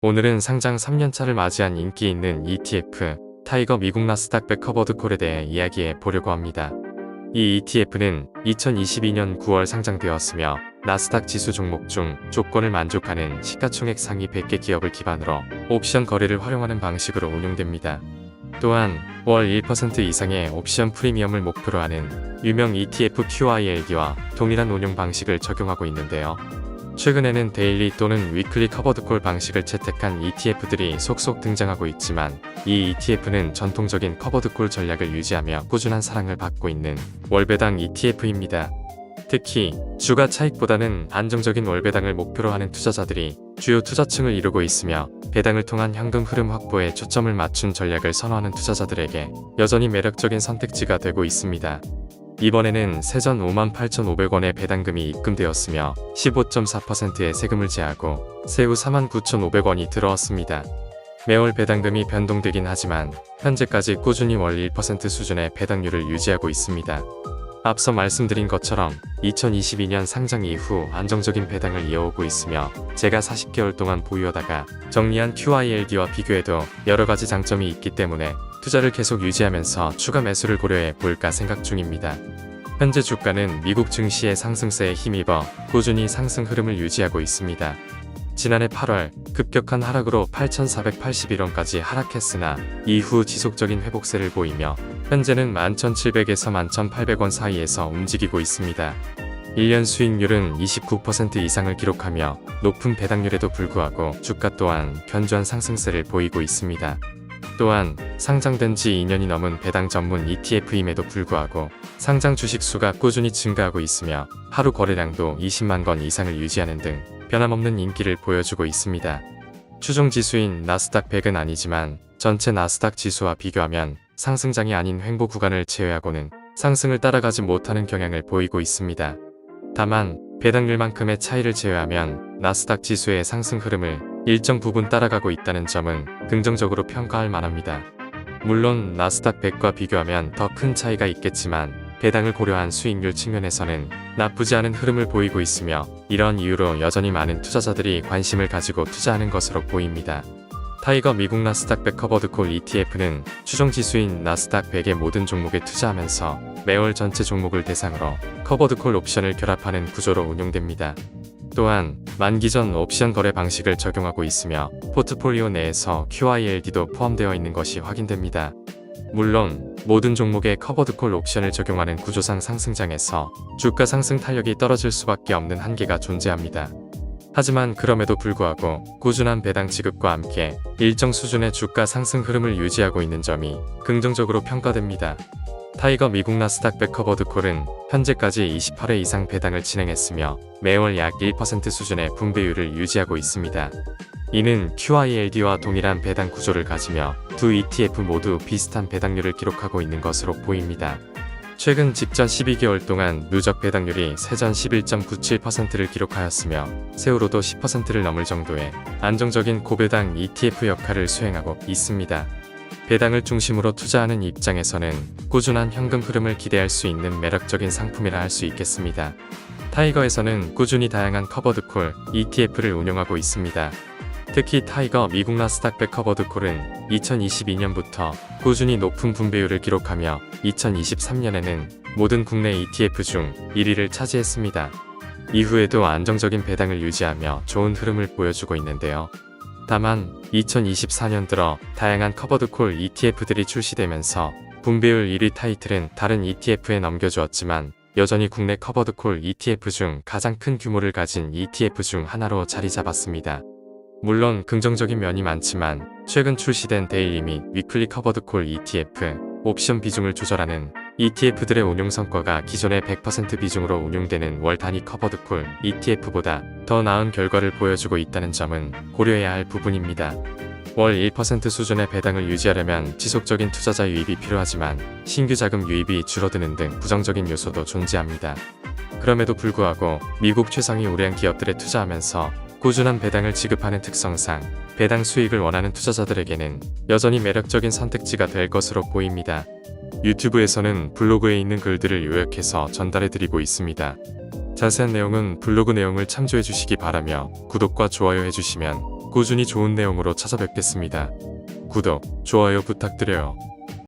오늘은 상장 3년차를 맞이한 인기 있는 ETF 타이거 미국 나스닥 커버드 콜에 대해 이야기해 보려고 합니다. 이 ETF는 2022년 9월 상장되었으며 나스닥 지수 종목 중 조건을 만족하는 시가총액 상위 100개 기업을 기반으로 옵션 거래를 활용하는 방식으로 운용됩니다. 또한 월 1% 이상의 옵션 프리미엄을 목표로 하는 유명 ETF QYLD와 동일한 운용 방식을 적용하고 있는데요. 최근에는 데일리 또는 위클리 커버드콜 방식을 채택한 ETF들이 속속 등장하고 있지만 이 ETF는 전통적인 커버드콜 전략을 유지하며 꾸준한 사랑을 받고 있는 월배당 ETF입니다. 특히 주가 차익보다는 안정적인 월배당을 목표로 하는 투자자들이 주요 투자층을 이루고 있으며 배당을 통한 현금 흐름 확보에 초점을 맞춘 전략을 선호하는 투자자들에게 여전히 매력적인 선택지가 되고 있습니다. 이번에는 세전 58,500원의 배당금이 입금되었으며 15.4%의 세금을 제하고 세후 49,500원이 들어왔습니다. 매월 배당금이 변동되긴 하지만 현재까지 꾸준히 월 1% 수준의 배당률을 유지하고 있습니다. 앞서 말씀드린 것처럼 2022년 상장 이후 안정적인 배당을 이어오고 있으며 제가 40개월 동안 보유하다가 정리한 QYLD와 비교해도 여러가지 장점이 있기 때문에 투자를 계속 유지하면서 추가 매수를 고려해 볼까 생각 중입니다. 현재 주가는 미국 증시의 상승세에 힘입어 꾸준히 상승 흐름을 유지하고 있습니다. 지난해 8월 급격한 하락으로 8,481원까지 하락했으나 이후 지속적인 회복세를 보이며 현재는 11,700에서 11,800원 사이에서 움직이고 있습니다. 1년 수익률은 29% 이상을 기록하며 높은 배당률에도 불구하고 주가 또한 견조한 상승세를 보이고 있습니다. 또한 상장된 지 2년이 넘은 배당 전문 ETF임에도 불구하고 상장 주식 수가 꾸준히 증가하고 있으며 하루 거래량도 20만 건 이상을 유지하는 등 변함없는 인기를 보여주고 있습니다. 추종 지수인 나스닥 100은 아니지만 전체 나스닥 지수와 비교하면 상승장이 아닌 횡보 구간을 제외하고는 상승을 따라가지 못하는 경향을 보이고 있습니다. 다만 배당률만큼의 차이를 제외하면 나스닥 지수의 상승 흐름을 일정 부분 따라가고 있다는 점은 긍정적으로 평가할 만합니다. 물론 나스닥 100과 비교하면 더 큰 차이가 있겠지만 배당을 고려한 수익률 측면에서는 나쁘지 않은 흐름을 보이고 있으며 이런 이유로 여전히 많은 투자자들이 관심을 가지고 투자하는 것으로 보입니다. 타이거 미국 나스닥 100 커버드콜 ETF는 추종 지수인 나스닥 100의 모든 종목에 투자하면서 매월 전체 종목을 대상으로 커버드콜 옵션을 결합하는 구조로 운용됩니다. 또한 만기 전 옵션 거래 방식을 적용하고 있으며 포트폴리오 내에서 QYLD도 포함되어 있는 것이 확인됩니다. 물론 모든 종목에 커버드콜 옵션을 적용하는 구조상 상승장에서 주가 상승 탄력이 떨어질 수밖에 없는 한계가 존재합니다. 하지만 그럼에도 불구하고 꾸준한 배당 지급과 함께 일정 수준의 주가 상승 흐름을 유지하고 있는 점이 긍정적으로 평가됩니다. 타이거 미국 나스닥 100 커버드콜은 현재까지 28회 이상 배당을 진행했으며 매월 약 1% 수준의 분배율을 유지하고 있습니다. 이는 QYLD와 동일한 배당 구조를 가지며 두 ETF 모두 비슷한 배당률을 기록하고 있는 것으로 보입니다. 최근 직전 12개월 동안 누적 배당률이 세전 11.97%를 기록하였으며 세후로도 10%를 넘을 정도의 안정적인 고배당 ETF 역할을 수행하고 있습니다. 배당을 중심으로 투자하는 입장에서는 꾸준한 현금 흐름을 기대할 수 있는 매력적인 상품이라 할 수 있겠습니다. 타이거에서는 꾸준히 다양한 커버드콜 ETF를 운영하고 있습니다. 특히 타이거 미국 나스닥 100 커버드콜은 2022년부터 꾸준히 높은 분배율을 기록하며 2023년에는 모든 국내 ETF 중 1위를 차지했습니다. 이후에도 안정적인 배당을 유지하며 좋은 흐름을 보여주고 있는데요. 다만 2024년 들어 다양한 커버드콜 ETF들이 출시되면서 분배율 1위 타이틀은 다른 ETF에 넘겨주었지만 여전히 국내 커버드콜 ETF 중 가장 큰 규모를 가진 ETF 중 하나로 자리 잡았습니다. 물론 긍정적인 면이 많지만 최근 출시된 데일리 및 위클리 커버드콜 ETF, 옵션 비중을 조절하는 ETF들의 운용 성과가 기존의 100% 비중으로 운용되는 월 단위 커버드콜 ETF보다 더 나은 결과를 보여주고 있다는 점은 고려해야 할 부분입니다. 월 1% 수준의 배당을 유지하려면 지속적인 투자자 유입이 필요하지만 신규 자금 유입이 줄어드는 등 부정적인 요소도 존재합니다. 그럼에도 불구하고 미국 최상위 우량 기업들에 투자하면서 꾸준한 배당을 지급하는 특성상 배당 수익을 원하는 투자자들에게는 여전히 매력적인 선택지가 될 것으로 보입니다. 유튜브에서는 블로그에 있는 글들을 요약해서 전달해드리고 있습니다. 자세한 내용은 블로그 내용을 참조해 주시기 바라며 구독과 좋아요 해주시면 꾸준히 좋은 내용으로 찾아뵙겠습니다. 구독, 좋아요 부탁드려요.